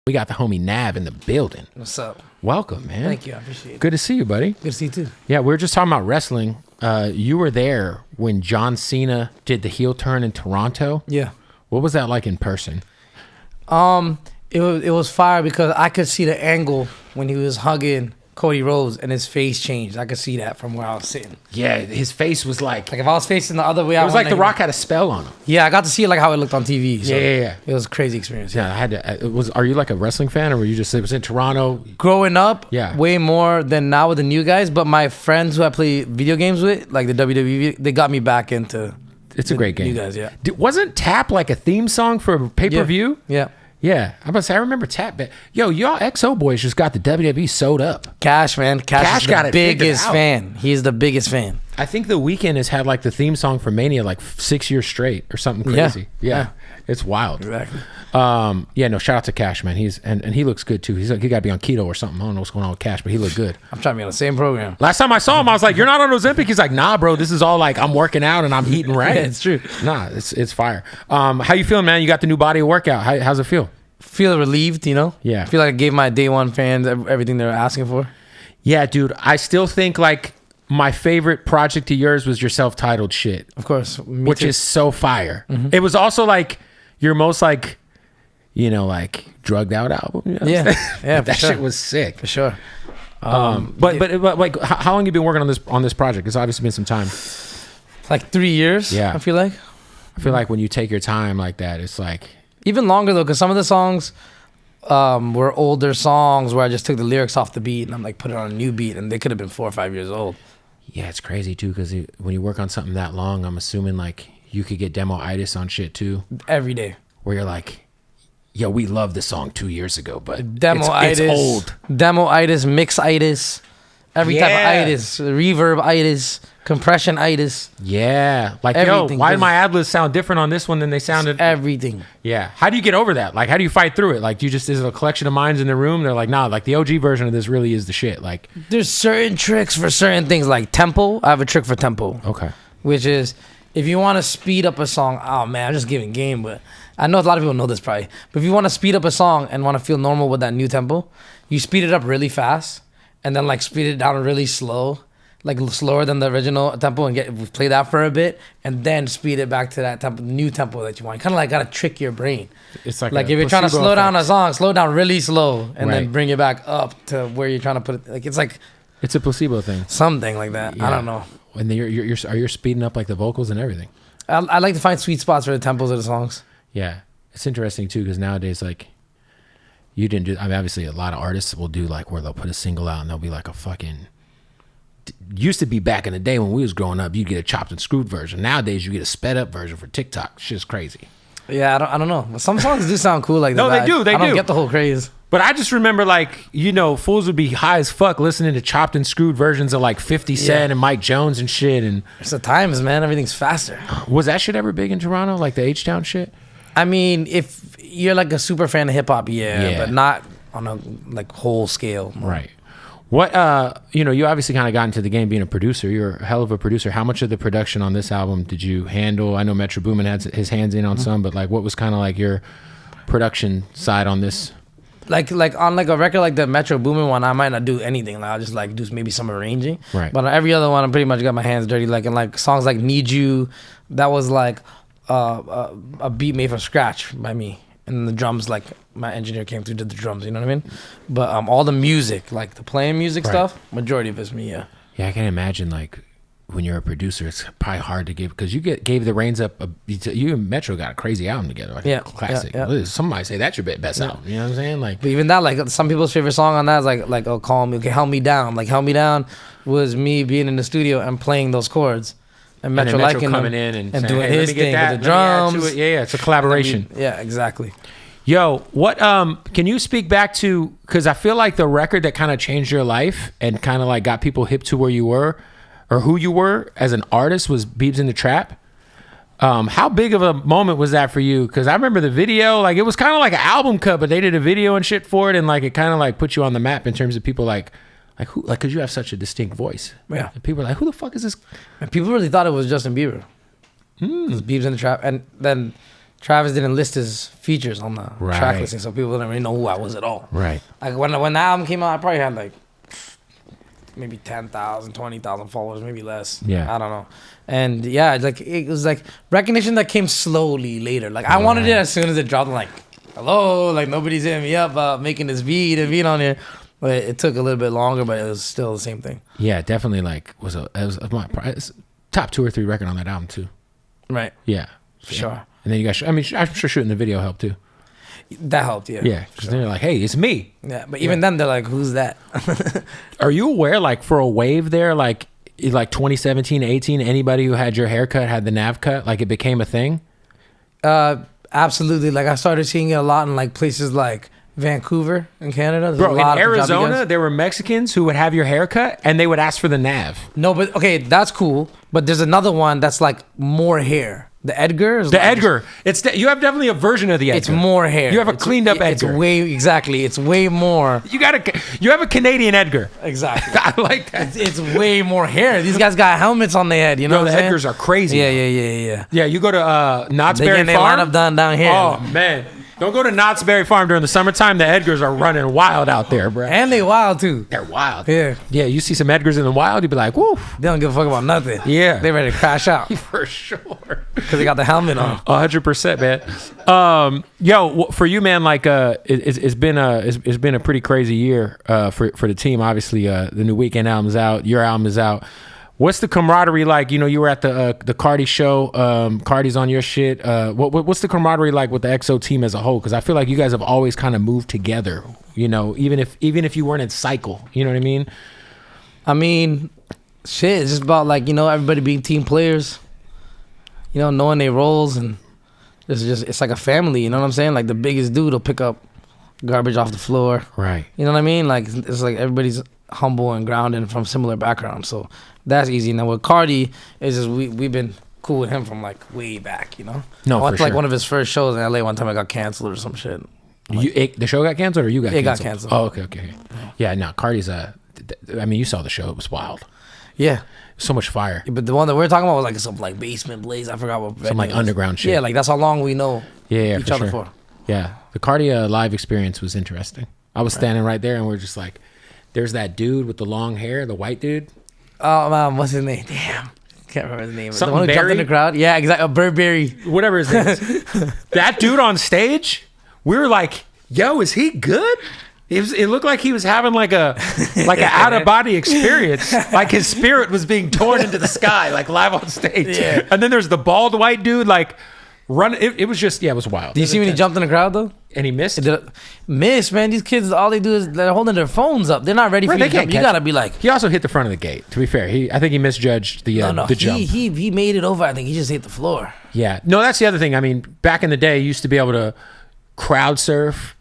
We got the homie Nav in the building. What's up? Welcome, man. Thank you. I appreciate it. Good to see you, buddy. Good to see you too. Yeah, we were just talking about wrestling. You were there when John Cena did the heel turn in Toronto. Yeah. What was that like in person? It was fire because I could see the angle when he was hugging Cody Rhodes and his face changed. I could see that from where I was sitting. Yeah, his face was like if I was facing the other way, it was like The Rock had a spell on him. Yeah, I got to see it like how it looked on TV. So yeah. It was a crazy experience. Yeah, I had to. Are you like a wrestling fan, or were you just? It was in Toronto. Growing up, yeah, way more than now with the new guys. But my friends who I play video games with, like the WWE, they got me back into. It's a great game. You guys, yeah. Wasn't Tap like a theme song for a pay-per-view? Yeah. Yeah, I'm about to say, I remember Tap. Yo, y'all XO boys just got the WWE sewed up. Cash, man. Cash is got the it biggest fan. He is the biggest fan. I think The Weeknd has had like the theme song for Mania like 6 years straight or something crazy. Yeah. It's wild. Exactly. Yeah, no, shout out to Cash, man. He's and he looks good too. He got to be on keto or something. I don't know what's going on with Cash, but he looked good. I'm trying to be on the same program. Last time I saw him, I was like, "You're not on Ozempic?" He's like, "Nah, bro. This is all like I'm working out and I'm eating right." Yeah, it's true. Nah, it's fire. How you feeling, man? You got the new body workout. How's it feel? Feel relieved, you know? Yeah. Feel like I gave my day one fans everything they were asking for. Yeah, dude. I still think like my favorite project of yours was your self-titled shit. Of course. Which is so fire. Mm-hmm. It was also like your most like, like drugged out album. You know yeah. That shit was sick. For sure. But like how long you been working on this project? It's obviously been some time. Like 3 years, yeah. I feel like. When you take your time like that, it's like... Even longer though, because some of the songs were older songs where I just took the lyrics off the beat and I'm like put it on a new beat, and they could have been 4 or 5 years old. Yeah, it's crazy too, because when you work on something that long, I'm assuming like you could get demo-itis on shit too. Every day. Where you're like, yo, we loved this song 2 years ago, but demo-itis, it's old. Demo-itis, mix-itis, every type of itis, reverb-itis, compression-itis. Yeah. Like, everything. Yo, why did my ad-libs sound different on this one than they sounded? Everything. Yeah. How do you get over that? Like, how do you fight through it? Like, is it a collection of minds in the room? They're like, nah, like the OG version of this really is the shit. Like, there's certain tricks for certain things, like tempo. I have a trick for tempo. Okay. Which is, if you want to speed up a song, oh man, I'm just giving game, but I know a lot of people know this probably. But if you want to speed up a song and want to feel normal with that new tempo, you speed it up really fast and then like speed it down really slow. Like slower than the original tempo, and play that for a bit, and then speed it back to that new tempo that you want. You kind of like gotta trick your brain. It's like if you're trying to slow down a song, slow down really slow, and then bring it back up to where you're trying to put it. Like it's a placebo thing. Something like that. Yeah. I don't know. And then you're speeding up like the vocals and everything. I like to find sweet spots for the tempos of the songs. Yeah, it's interesting too, because nowadays like you didn't do. I mean, obviously a lot of artists will do like where they'll put a single out and they'll be like a fucking. Used to be back in the day when we was growing up, you get a chopped and screwed version. Nowadays, you get a sped up version for TikTok. Shit's crazy. Yeah, I don't know. Some songs do sound cool like that. No, they do. I don't get the whole craze. But I just remember, like, fools would be high as fuck listening to chopped and screwed versions of like 50 Cent and Mike Jones and shit. And it's the times, man. Everything's faster. Was that shit ever big in Toronto, like the H-Town shit? I mean, if you're like a super fan of hip hop, yeah, but not on a like whole scale. Right. What you obviously kind of got into the game being a producer. You're a hell of a producer. How much of the production on this album did you handle? I know Metro Boomin had his hands in on some, but like, what was kind of like your production side on this? Like on like a record like the Metro Boomin one, I might not do anything. Like I'll just like do maybe some arranging. Right. But on every other one, I pretty much got my hands dirty. Like in like songs like Need You, that was like a beat made from scratch by me. And the drums, like my engineer came through, did the drums, you know what I mean? But all the music, like the playing music stuff, majority of it's me, yeah. Yeah, I can imagine like when you're a producer, it's probably hard to give, because you gave the reins up. You and Metro got a crazy album together. Like classic. Yeah. Somebody say that's your best album. You know what I'm saying? Like, but even that, like some people's favorite song on that is like oh, Call Me, okay, Help Me Down. Like Help Me Down was me being in the studio and playing those chords. And Metro liking coming in and saying, doing hey, his thing with the drums. Yeah, it's a collaboration. Yeah, exactly. Yo, what can you speak back to, because I feel like the record that kind of changed your life and kind of like got people hip to where you were or who you were as an artist was Beibs in the Trap. How big of a moment was that for you? Because I remember the video, like it was kind of like an album cut, but they did a video and shit for it, and like it kind of like put you on the map in terms of people like who, like, because you have such a distinct voice. Yeah. And people are like, who the fuck is this? And people really thought it was Justin Bieber. It was Beibs in the Trap. And then Travis didn't list his features on the Right. track listing, so people didn't really know who I was at all. Right. Like when the album came out, I probably had like maybe 10,000, 20,000 followers, maybe less. Yeah. I don't know. And yeah, like it was like recognition that came slowly later. Like I wanted it as soon as it dropped. I'm like, hello, like nobody's hitting me up about making this beat and beat on here. But it took a little bit longer, but it was still the same thing. Yeah, definitely. Like it was my top 2 or 3 record on that album too. Right. Yeah, Sure. And then you guys, I'm sure shooting the video helped too. That helped, yeah. Yeah, because then you're like, hey, it's me. Yeah, but even then they're like, who's that? Are you aware, like, for a wave there, like 2017, 18, anybody who had your haircut had the nav cut, like it became a thing? Absolutely. Like I started seeing it a lot in like places like Vancouver in Canada. There's Bro, a in lot of Punjabi Arizona, guys. there were Mexicans who would have your haircut and they would ask for the nav. No, but okay, that's cool. But there's another one that's like more hair. The Edgar is The like, Edgar. You have definitely a version of the Edgar. It's more hair. You have a cleaned up It's Edgar. It's way more. You have a Canadian Edgar. Exactly. I like that. It's way more hair. These guys got helmets on their head. You know No, what the I'm saying? Edgars are crazy. Yeah. Yeah, you go to Knott's They Berry getting their Farm. lineup done down here. Oh man, don't go to Knott's Berry Farm during the summertime. The Edgars are running wild out there, bro. And they wild too. They're wild. Yeah. Yeah, you see some Edgars in the wild, you'd be like, woo. They don't give a fuck about nothing. Yeah. They ready to crash out For sure. because they got the helmet on. 100%, man. Yo, for you, man, like it's been a pretty crazy year for the team. Obviously, the new Weekend album's out. Your album is out. What's the camaraderie like? You know, you were at the Cardi show. Cardi's on your shit. What's the camaraderie like with the EXO team as a whole? Because I feel like you guys have always kind of moved together. You know, even if you weren't in cycle. You know what I mean? I mean, shit. It's just about like, you know, everybody being team players. You know, knowing their roles, and it's like a family. You know what I'm saying? Like the biggest dude will pick up garbage off the floor. Right. You know what I mean? Like it's like everybody's humble and grounded from similar backgrounds, so that's easy. Now with Cardi, it's just we've been cool with him from like way back, you know. No, I went for to like sure. one of his first shows in LA one time. I got canceled or some shit. The show got canceled, or you got It canceled? got canceled. Oh, okay. Yeah, no, Cardi's I mean, you saw the show; it was wild. Yeah, So much fire. but the one that we're talking about was like some like Basement Blaze. I forgot what. Some like venue it was. underground shit. Yeah, like that's how long we know Yeah, each for other sure. for. Yeah, the Cardi live experience was interesting. I was standing right there, and we're just like, "There's that dude with the long hair, the white dude." Oh man, what's his name? Damn, can't remember his name. Something the one who jumped in Berry? the crowd. Yeah, exactly. Burberry. Whatever his name is. That dude on stage, we were like, yo, is he good? It looked like he was having like an out of body experience. Like his spirit was being torn into the sky, like live on stage. Yeah. And then there's the bald white dude, like run. It was just, it was wild. Did you see when he jumped in the crowd though? And he missed. Miss, man. These kids, all they do is they're holding their phones up. They're not ready Right, for you they to can't jump. You catch gotta it. be like, He also hit the front of the gate. To be fair, I think he misjudged the the jump. He made it over. I think he just hit the floor. Yeah. No, that's the other thing. I mean, back in the day, you used to be able to crowd surf.